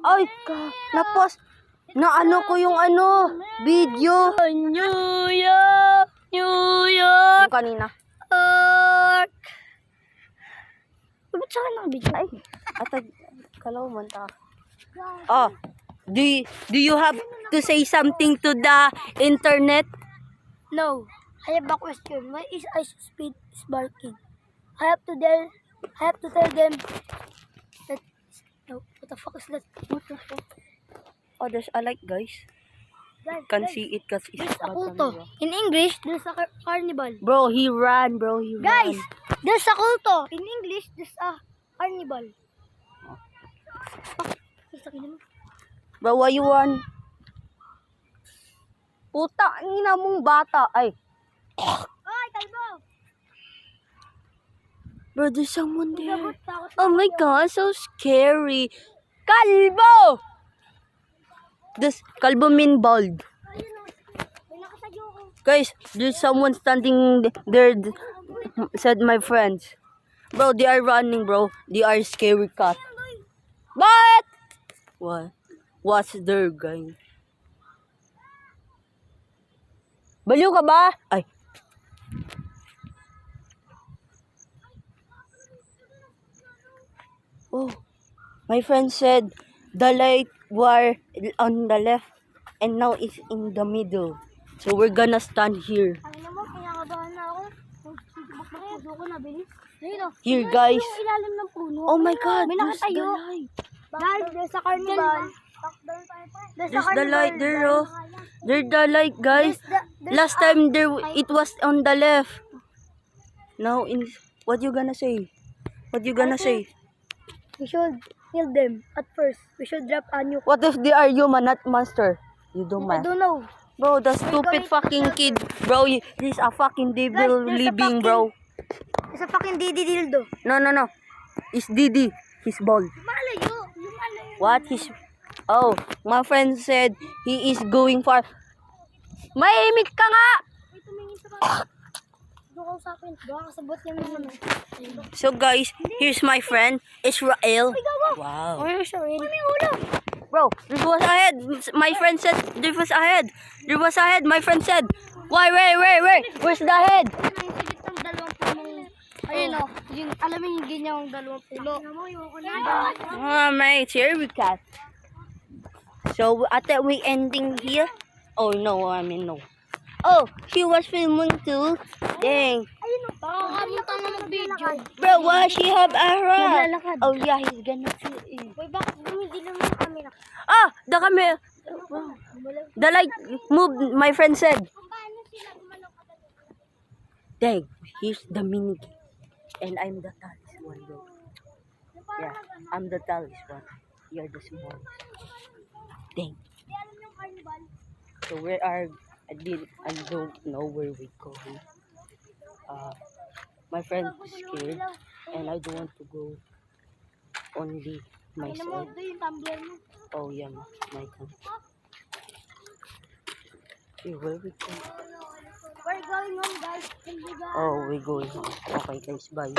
Ay, na-post. Na ano ko yung video. New York, New York. Yung kanina. Ba't sa akin ang video? Ay, atag, kalaw man ta. Oh, do you have to say something to the internet? No. I have a question. Why is ice speed is barking? I have to tell them that. No, what the fuck is that? What the fuck? Oh, there's a light, guys. Guys, Can see it because it's there's a bad kulto. camera. In English, there's a carnival. Bro, he ran, bro. He Guys, ran. there's a kulto. In English, there's a carnival. Bro, why you run? Puta, ang ina mong bata. Ay. Ay, kalbo! Bro, there's someone there. Takot Oh my god, so scary. Kalbo! This kalbo mean bald. May nakasagyo ko. Guys, there's someone standing there, said my friends. Bro, they are running, bro. They are scary cat. What? What? What's there, guys? Baliw ka ba? Ay. Oh, my friend said the light were on the left and now it's in the middle. So we're gonna stand here. Ano mo, pinakabahan na ako. Puso ko na, bilis. Ayun o. Here, guys. Yung ilalim ng puno. Oh my God, May there's the nakatayo. light. Guys, there's a carnival. There's the light there, oh. There's the light, guys. Last time there, it was on the left. Now, what you gonna say? What you gonna say? We should kill them at first. We should drop a nuke. What if they are human, not monster? You don't I mind. don't know. Bro, the stupid fucking kid. Bro, he's a fucking devil Guys, there's a living, fucking- bro. It's a fucking Didi dildo. No. It's Didi. He's bald. Malayo. Yung malayo. What? Oh, my friend said he is going far. Mahimik ka nga! Ay, tumingin sa kanya. Doon ka usapin. Doon ka kasabot niya naman. So guys, here's my friend, Israel. Wow. Ay, sorry. May ulo. Bro, this was ahead. My friend said there was ahead. There was ahead. My friend said, why? Where's the head? Naisigit ng dalawang punong. Ayun o. Yung, alam mo yung ganyang dalawang pulo. Oh, mate, here we got. So, I thought we ending here. Oh, no, I mean, no. Oh, she was filming too. Dang. Ayun o. Pakakamutan mo mag-video. Bro, why she have a rat? Naglalakad. Oh, yeah, he's gonna see it. Boy, bakit hindi naman yung camera? Ah, the camera. The light moved, my friend said. Paano sila gumalaw ka dalawa? Dang, here's the mini. And I'm the tallest one, bro. Yeah, I'm the tallest one. You're the smallest. Dang. Hindi alam yung carnival. So where are I don't know where we going. My friend is scared and I don't want to go only myself. Ito yung tumbler mo. Oh yeah, my turn. Hey, where we going? We're going home, guys. Oh, we're going home. Okay guys, bye.